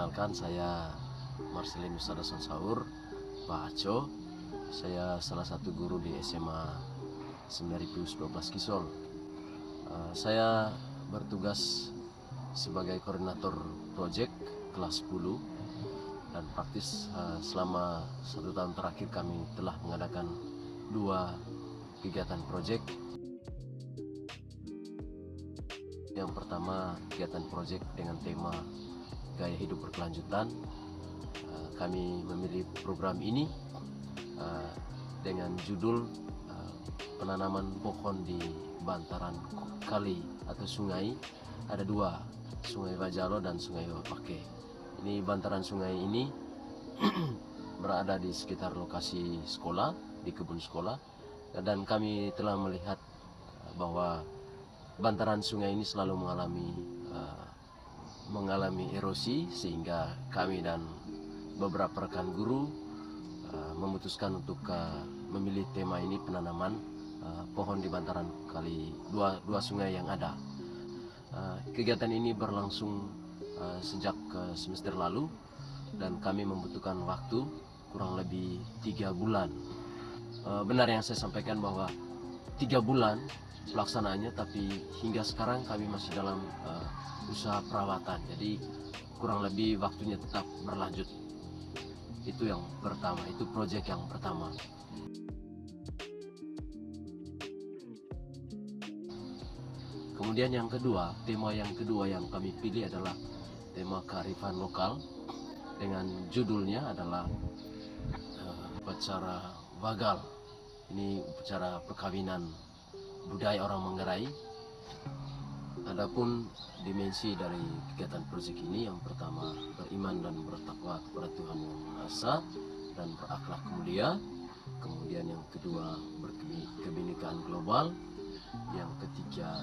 Perkenalkan, saya Marcelinus Adason Saur, Pak Aco. Saya salah satu guru di SMA 9012 Kisol. Saya bertugas sebagai koordinator proyek kelas 10 dan praktis selama 1 tahun terakhir kami telah mengadakan 2 kegiatan proyek. Yang pertama, kegiatan proyek dengan tema gaya hidup berkelanjutan. Kami memilih program ini dengan judul penanaman pohon di bantaran kali atau sungai. Ada 2, Sungai Bajalo dan Sungai Bapake. Ini bantaran sungai ini berada di sekitar lokasi sekolah, di kebun sekolah, dan kami telah melihat bahwa bantaran sungai ini selalu mengalami erosi, sehingga kami dan beberapa rekan guru memutuskan untuk memilih tema ini, penanaman pohon di bantaran kali dua sungai yang ada. Kegiatan ini berlangsung sejak semester lalu dan kami membutuhkan waktu kurang lebih 3 bulan. Benar yang saya sampaikan bahwa 3 bulan pelaksanaannya, tapi hingga sekarang kami masih dalam usaha perawatan, jadi kurang lebih waktunya tetap berlanjut. Itu yang pertama, itu proyek yang pertama. Kemudian yang kedua, tema yang kedua yang kami pilih adalah tema kearifan lokal, dengan judulnya adalah upacara Wagal. Ini upacara perkawinan budaya orang Manggarai. Adapun dimensi dari kegiatan proyek ini, yang pertama beriman dan bertakwa kepada Tuhan Yang Maha Esa dan berakhlak mulia. Kemudian yang kedua berkebinekaan global. Yang ketiga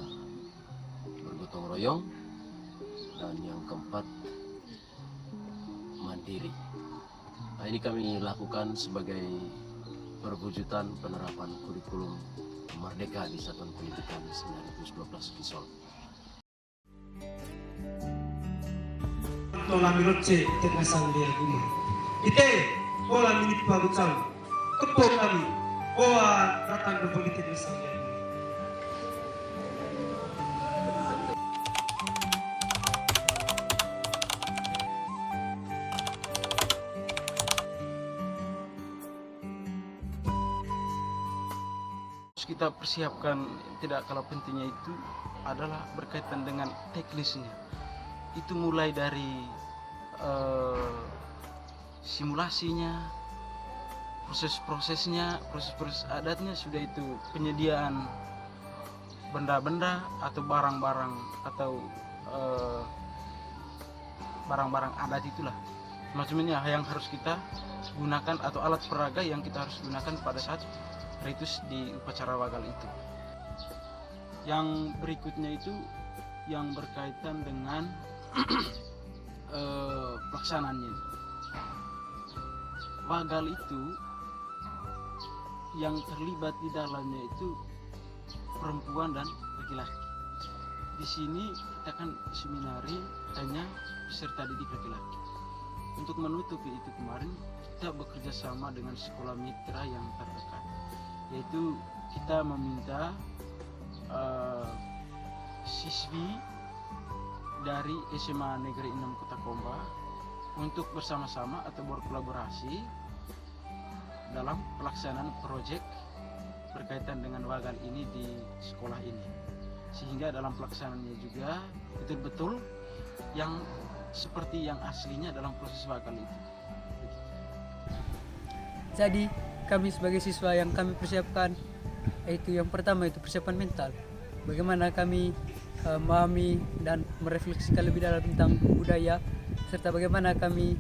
bergotong royong. Dan yang keempat mandiri. Nah, ini kami lakukan sebagai perwujudan penerapan kurikulum Merdeka di Satuan Pendidikan 9012 Kisol. Tola miloce terkasang dia rumah. Ite pola minit pagucam. Kepo kami. Oa datang ke politik desa dia. Kita persiapkan, tidak kalah pentingnya itu adalah berkaitan dengan teknisnya. Itu mulai dari simulasinya, proses-prosesnya, proses adatnya, sudah itu penyediaan benda-benda atau barang-barang atau barang-barang adat itulah. Macam ini yang harus kita gunakan, atau alat peraga yang kita harus gunakan pada saat ritus di upacara Wagal itu. Yang berikutnya itu yang berkaitan dengan pelaksanaannya. Wagal itu yang terlibat di dalamnya itu perempuan dan laki-laki. Di sini kita kan seminari hanya peserta didik laki-laki. Untuk menutupi itu kemarin kita bekerja sama dengan sekolah mitra yang terdekat, yaitu kita meminta siswi dari SMA Negeri 6 Kota Komba untuk bersama-sama atau berkolaborasi dalam pelaksanaan proyek berkaitan dengan Wagal ini di sekolah ini, sehingga dalam pelaksanaannya juga betul-betul yang seperti yang aslinya dalam proses Wagal itu. Jadi kami sebagai siswa yang kami persiapkan, itu yang pertama itu persiapan mental. Bagaimana kami memahami dan merefleksikan lebih dalam tentang budaya, serta bagaimana kami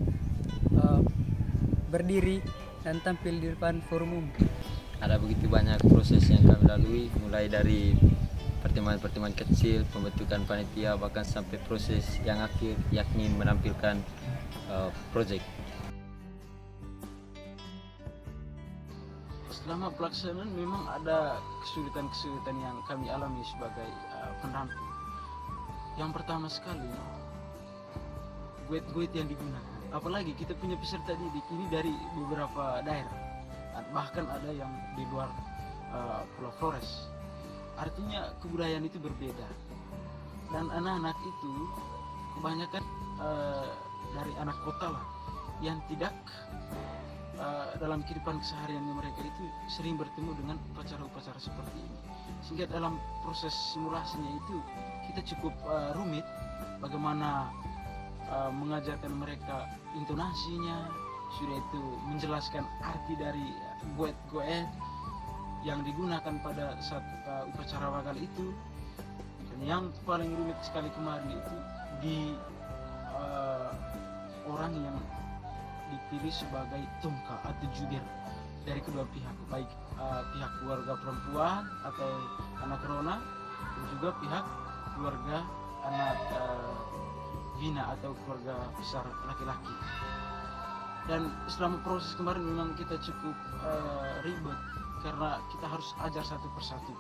berdiri dan tampil di depan forum umum. Ada begitu banyak proses yang kami lalui, mulai dari pertemuan-pertemuan kecil, pembentukan panitia, bahkan sampai proses yang akhir, yakni menampilkan proyek. Selama pelaksanaan memang ada kesulitan-kesulitan yang kami alami sebagai penampil. Yang pertama sekali, guide yang digunakan. Apalagi kita punya peserta didik ini dari beberapa daerah, bahkan ada yang di luar Pulau Flores. Artinya kebudayaan itu berbeda, dan anak-anak itu kebanyakan dari anak kota lah, yang tidak dalam kehidupan kesehariannya mereka itu sering bertemu dengan upacara-upacara seperti ini, sehingga dalam proses simulasinya itu kita cukup rumit bagaimana mengajarkan mereka intonasinya, sudah itu menjelaskan arti dari goet-goet yang digunakan pada saat upacara wagal itu. Dan yang paling rumit sekali kemarin itu di orang yang dipilih sebagai tungka atau jubir dari kedua pihak, baik pihak keluarga perempuan atau anak Rona, dan juga pihak keluarga anak Vina atau keluarga besar laki-laki. Dan selama proses kemarin memang kita cukup ribet, karena kita harus ajar satu persatu,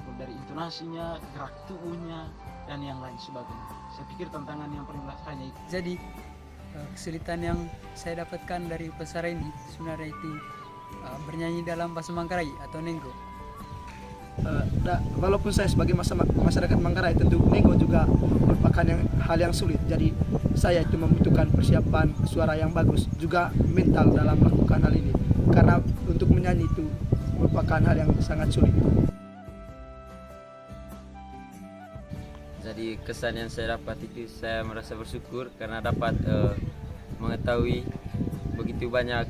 mulai dari intonasinya, gerak tubuhnya, dan yang lain sebagainya. Saya pikir tantangan yang paling berat hanya itu. Jadi kesulitan yang saya dapatkan dari upacara ini sebenarnya itu bernyanyi dalam bahasa Manggarai atau Nenggo. Walaupun saya sebagai masyarakat Manggarai, tentu Nenggo juga merupakan hal yang sulit. Jadi saya itu membutuhkan persiapan suara yang bagus, juga mental dalam melakukan hal ini, karena untuk menyanyi itu merupakan hal yang sangat sulit. Jadi kesan yang saya dapat itu, saya merasa bersyukur karena dapat mengetahui begitu banyak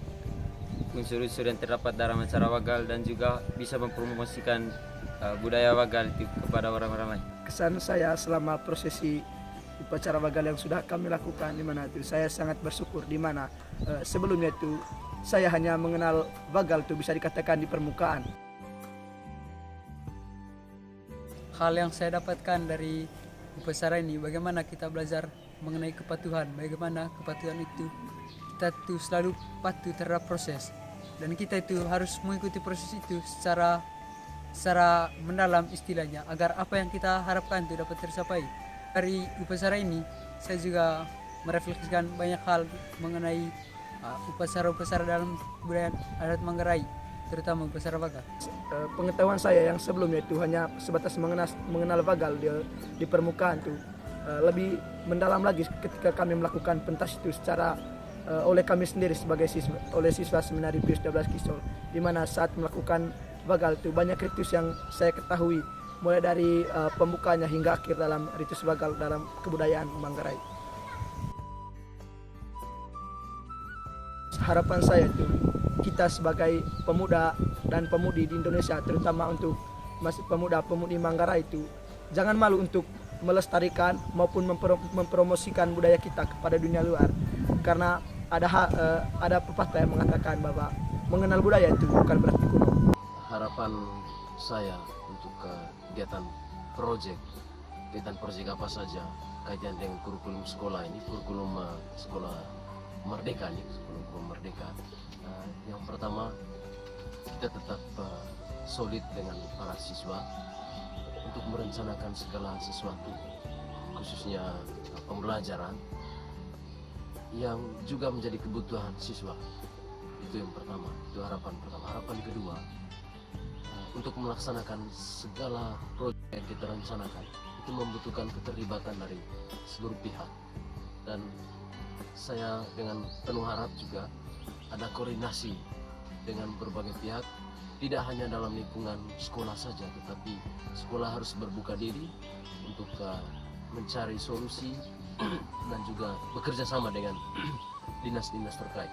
unsur-unsur yang terdapat dalam acara wagal, dan juga bisa mempromosikan budaya wagal itu kepada orang-orang lain. Kesan saya selama prosesi upacara wagal yang sudah kami lakukan, di mana itu saya sangat bersyukur, di mana sebelumnya itu saya hanya mengenal wagal itu bisa dikatakan di permukaan. Hal yang saya dapatkan dari upacara ini, bagaimana kita belajar mengenai kepatuhan, bagaimana kepatuhan itu kita tuh selalu patuh terhadap proses, dan kita itu harus mengikuti proses itu secara mendalam istilahnya, agar apa yang kita harapkan itu dapat tercapai. Dari upacara ini saya juga merefleksikan banyak hal mengenai upacara-upacara dalam budaya adat Manggarai, terutama upacara wagal. Pengetahuan saya yang sebelumnya itu hanya sebatas mengenal wagal di permukaan itu, lebih mendalam lagi ketika kami melakukan pentas itu secara oleh kami sendiri sebagai siswa seminari Pius 12 Kisol, di mana saat melakukan wagal itu banyak ritus yang saya ketahui, mulai dari pembukanya hingga akhir dalam ritus wagal dalam kebudayaan Manggarai. Harapan saya itu kita sebagai pemuda dan pemudi di Indonesia, terutama untuk masih pemuda-pemudi Manggarai itu, jangan malu untuk melestarikan maupun mempromosikan budaya kita kepada dunia luar, karena ada pepatah yang mengatakan bahwa mengenal budaya itu bukan berarti kuno. Harapan saya untuk kegiatan proyek apa saja kaitan dengan kurikulum sekolah ini, kurikulum sekolah merdeka nih, kurikulum merdeka. Yang pertama, kita tetap solid dengan para siswa untuk merencanakan segala sesuatu, khususnya pembelajaran yang juga menjadi kebutuhan siswa. Itu yang pertama, itu harapan pertama. Harapan kedua, untuk melaksanakan segala proyek yang kita rencanakan itu membutuhkan keterlibatan dari seluruh pihak, dan saya dengan penuh harap juga ada koordinasi dengan berbagai pihak, tidak hanya dalam lingkungan sekolah saja, tetapi sekolah harus berbuka diri untuk mencari solusi dan juga bekerja sama dengan dinas-dinas terkait.